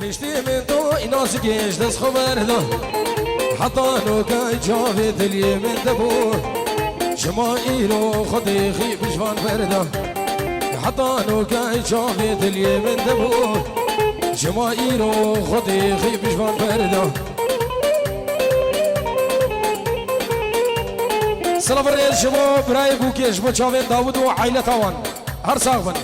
بشتی من تو اینا سگیش دست خبر دا حتی نوکای جاوی دلی من دبو شما ایرو خودی خی بجوان بردا حتی نوکای جاوی دلی من دبو شما ایرو خودی خی بجوان بردا سلام الرئيس شباب براي بوكيش بوشاوين داود وعائلة طوان هر ساغبن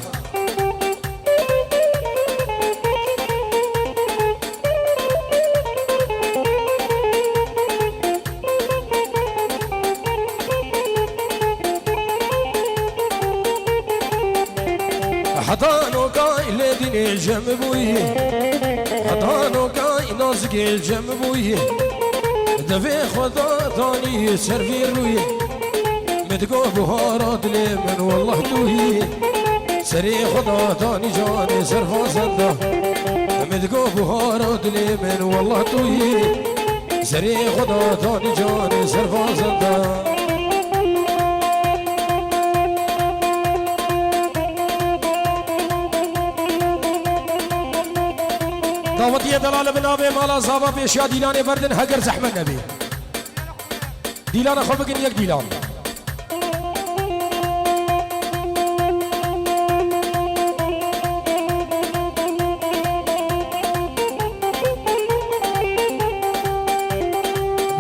حضانو كاي لديني جنبوي حضانو كاي نازقي جنبوي دفي خدا ثاني سرفي روي مدقو بهارات لي من والله توهي سري خدا ثاني جاني سرفا زنده مدقو بهارات لي من والله توهي سري خدا ثاني جاني سرفا زنده دعوتي دلال بنابه مالا زابا پیشیا دیلان بردن هگر زحمت نبی دیلان خوب بگن یک دیلان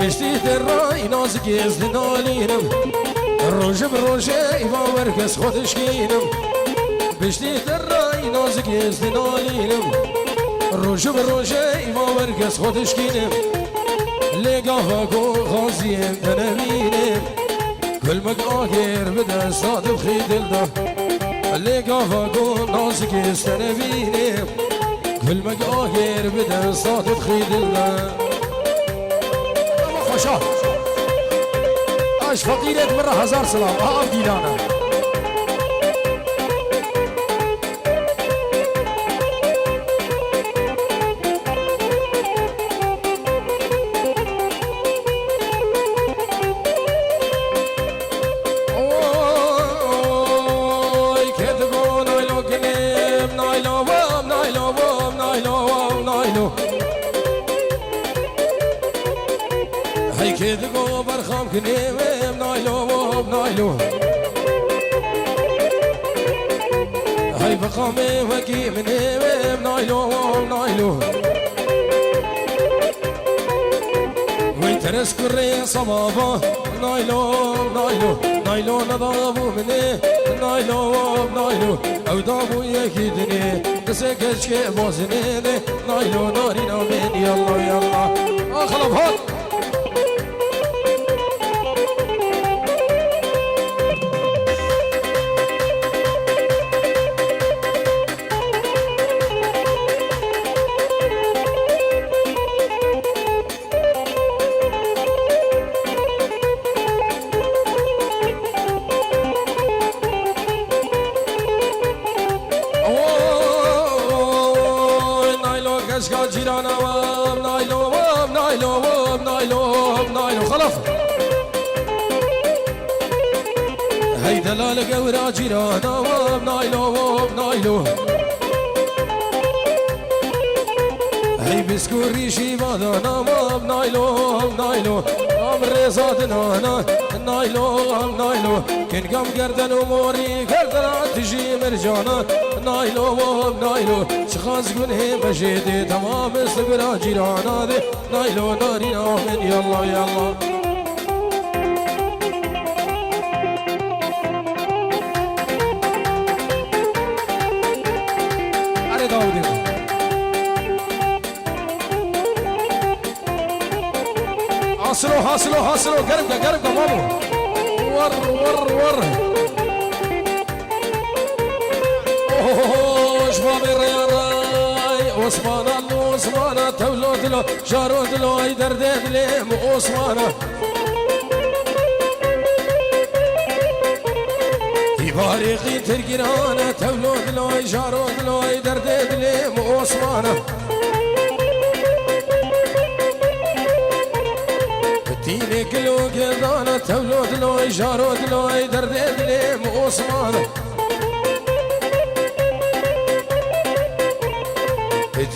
بشتی در رای ناز گیز نالینم روژه بروژه ایوا ورکس خودش گینم بشتی در رای ناز گیز نالینم روژه بروژه ایوا ورکس خودش گینم لگاه کو غازیم دنمینم کل مگ آخر بده صادق خیدل دا لگاه کو نازک استنبینم کل مگ آخر بده صادق خیدل دا خوشا اش فقیرت مرة هزار سلام آف دیلانا كذبوا برخام كنيم بنايلو بنايلو هاي بقامي وكي منيم بنايلو بنايلو ويترس كري صبابا نايلو نايلو نايلو نضابو مني نايلو نايلو او دابو يكيدني تسكش كي بوزني نايلو نارينا من يلا يلا اخلف هات هاي دلال قورا جيرانا وبنايلو وبنايلو هاي بسكور ريشي بادانا وبنايلو وبنايلو امر زادنا نايلو نايلو كن قام قردن اموري قردن تجي مرجانا نايلو وبنايلو شخاص قنه بجيدي تمام سقرا جيرانا نايلو نارينا من يلا يلا حاصلوا حاصلوا قربك مامو ور اوه شباب الرياضي عثمان تولد له جارود له يدردد لي عثمان يبارقي ترقيرانه تولد له جارود له يدردد لي عثمان تيني كلو قدانا تولد لو جارود لو دردد لي عثمان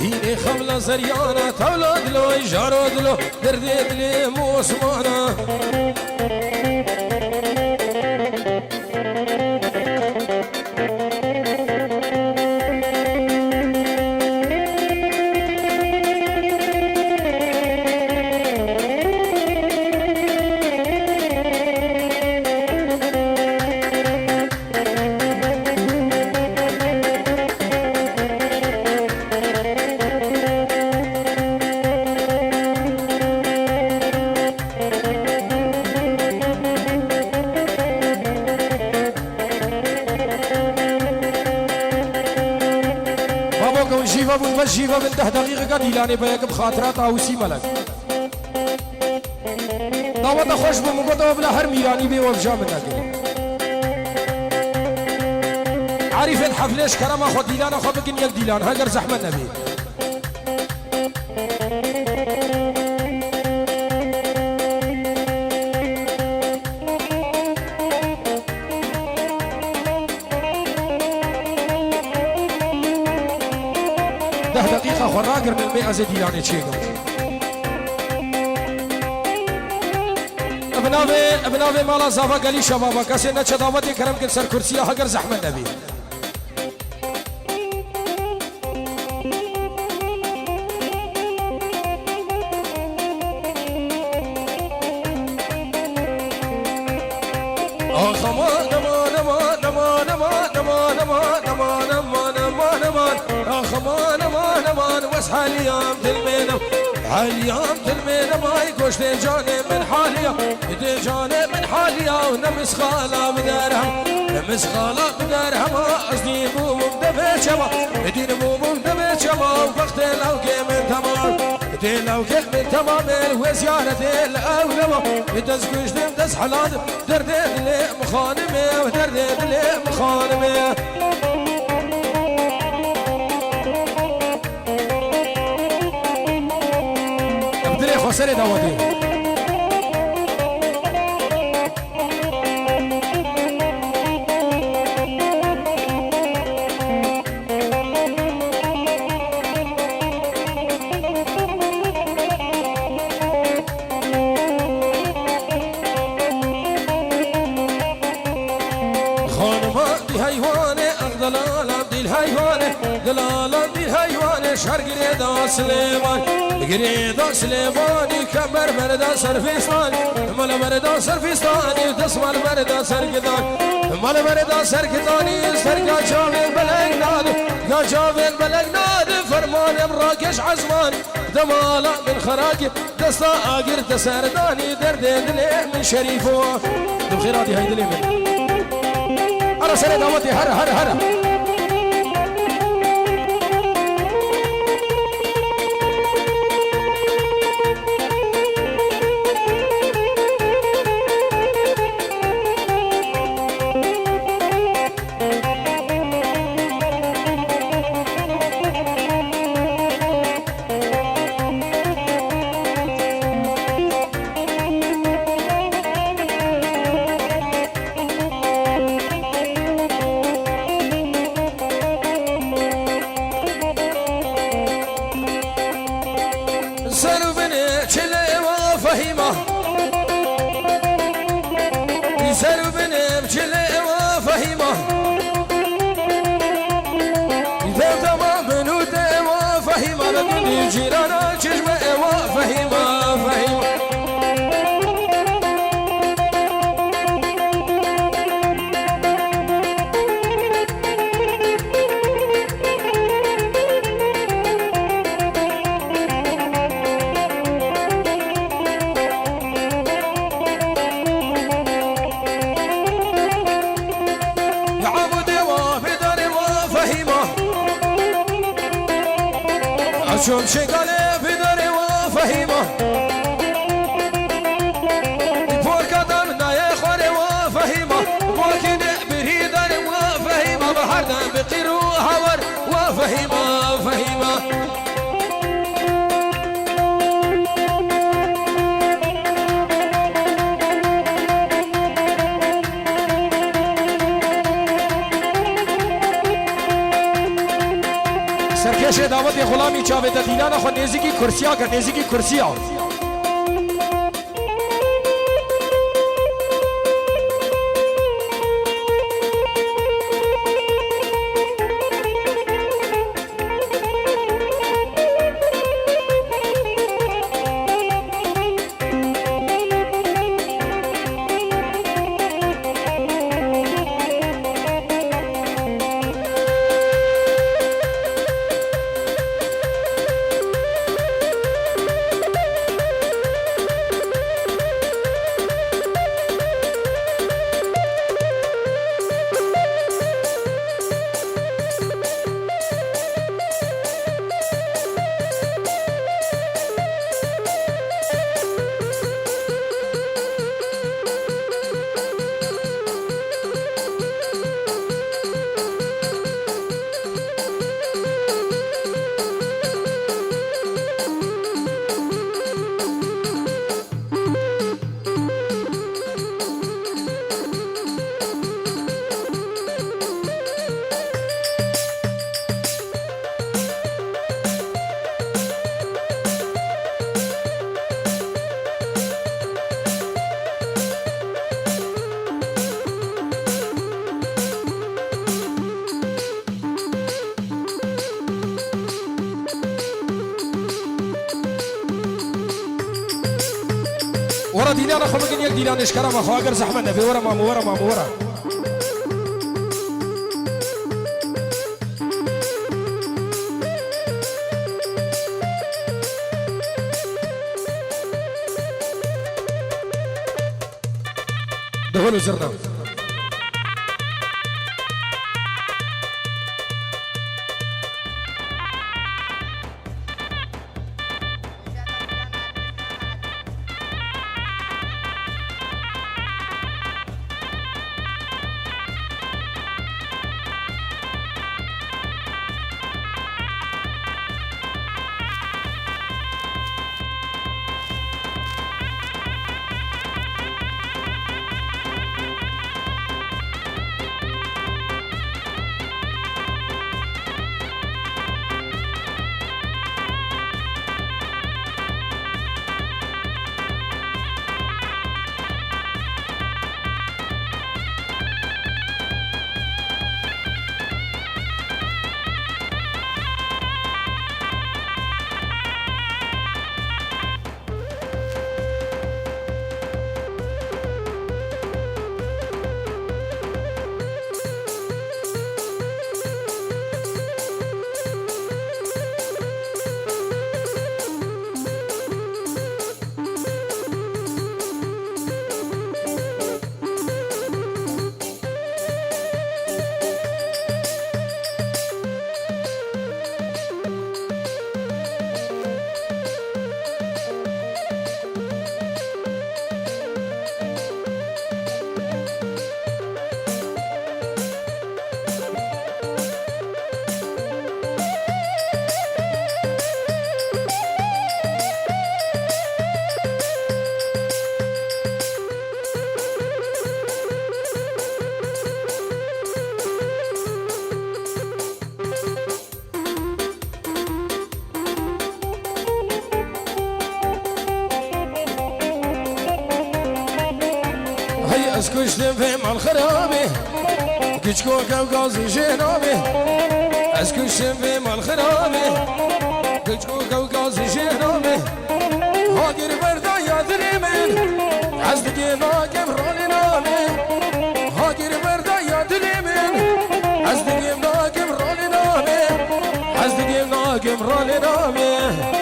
ديني خملة زريانة تولد له جارود له درديد لي موسمانة جيفا بن جيفا من 10 دقيقة ديلاني بيك بخاطرات عوسي ملك دعوة خوش بمقطع بلا هر ميراني بي وفجا منك عارف الحفلش كرما خود ديلان خود بكن يك ديلان هاجر زحمة نبي دقيقة خراجر من المئة زي ديلاني تشيكم ابناوي مالا زافا قالي شبابا كاسي نتشا دعوتي كرم كن سر كرسيها هاجر زحمة نبي حاليام تلمينا حاليام تلمينا ما يقوش تجاني من حاليا تجاني من حاليا ونمس خالا بدارها نمس خالا بدارها ما قصدي مو مدبي شما دين مو مدبي شما وقت لو من تمام دين لو من تمام وزيارة الأولما تزقوش تمدس حلال دردين لي مخانمي ودردين لي مخانمي خسرت دعوتي شهر قريدا سليمان قريدا سليماني كبر بردا سرفيستاني مال بردا سرفيستاني تسمع بردا سرقدان مال بردا سرقداني سرقا جاوين بلقناد قا جاوين بلقناد فرمان براكش عزمان دمالا من خراقي دستا آقر تسرداني دردين دلي من شريفو دم خيراتي هاي دلي من أنا سنة دعوتي هر هر هر جيرانا چشمه اوا فهیما فهیما شوم شغاله بداره و فهیما فورکدم نای خوره و فهیما واکن بری داره و فهیما بهر دم بقیرو هور و فهیما فهیما سرکش دعوت غلامی چاوید دیلان خو نزدیکی کرسیا کر نزدیکی کرسیا ورا ديلان خو بگین یک دیلان اشکرا ما خو اگر زحمت نه ورا ما ورا ما ورا دهولو زرنا از کشتم في مال خرابي كشكو كوكازي جنابي از کشتم في مال خرابي كشكو كوكازي جنابي هاجر بردا يادري من از دقي ناكم رولي نامي هاجر بردا يادري من از دقي ناكم رولي نامي از دقي ناكم رولي نامي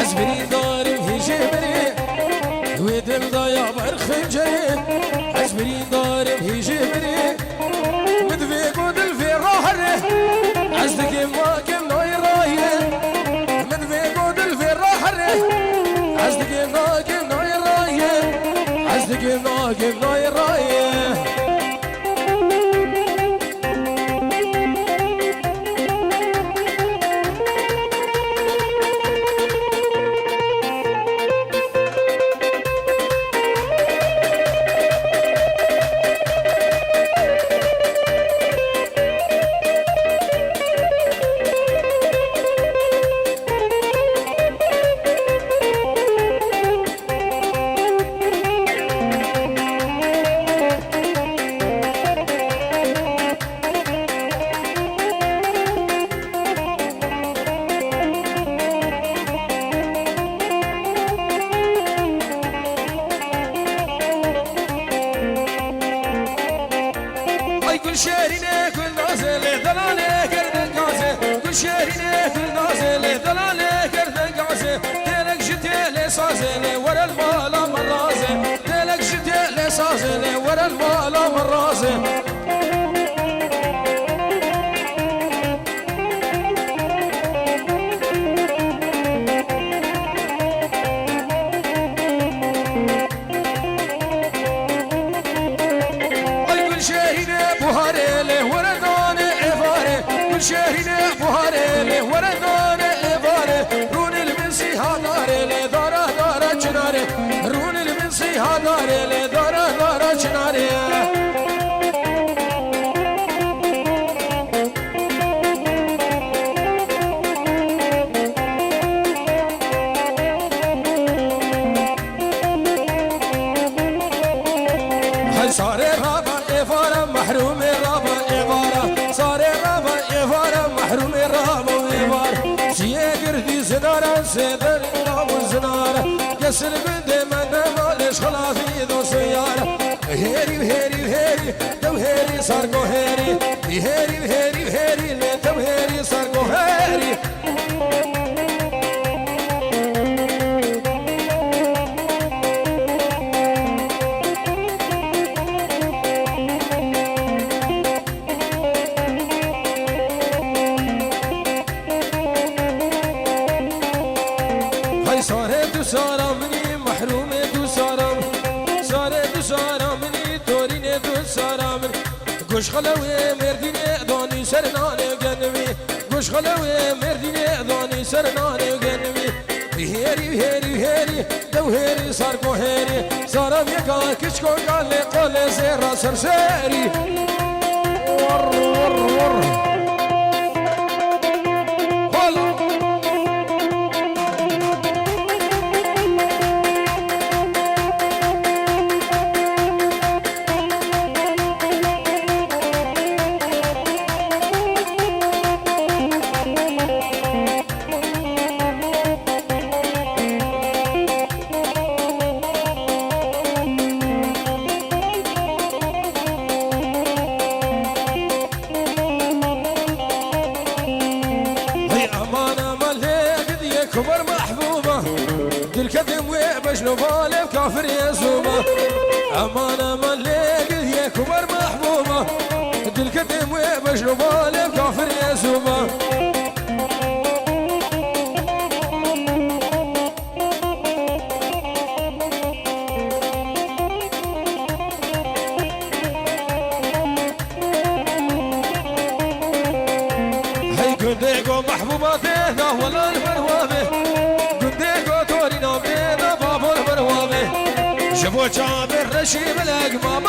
عزبني دارم هجبري ودل ضايع برخنجري عزبني دارم هجبري مدفي قدل في الرحرة عزدك ما كم ناي رايه مدفي قدل في الرحرة عزدك ما كم ناي رايه قبنا الرايه كل شهرنا كل نازل دلالة كردن قازة كل شهرنا كل نازل دلالة كردن قازة تلك جتي لسازة ورا المالا مرازة تلك جتي لسازة ورا المالا مرازة شهرنا بوهاري وردان إبارة رون المنسي هاداري لدارة دارة جناري رون المنسي هاداري لدارة دارة جناري هاي صار رابا إبارة محروم رابا إبارة صار محروم الرابع ويبار سيقردي زنارا سيدر رابو زنارا كسر بندي من مالش خلافي دو سيارة هيري وهيري وهيري دو هيري سارقو هيري هيري وهيري وهيري لتو هيري سارقو هيري صار دو سارا مني محروم دو سارا صار دو سارا مني تورين دو سارا من گوش خلوي مردين داني سرنانه گنمي گوش خلوي مردين داني سرنانه گنمي هيري هيري هيري دو هيري ساركو هيري سارا يكا كشكو قال قال زيرا سرسيري ور ور ور كبر محبوبة دل كذب وبشنو بالي كافر يسوبة أمانة مليك هي كبر محبوبة دل كذب وبشنو بالي كافر يسوبة هي كنديكو محبوباتي ذا ولا البروابي كنديكو تورينا بينا بابو البروابي شبو شابر رشيب الأقمام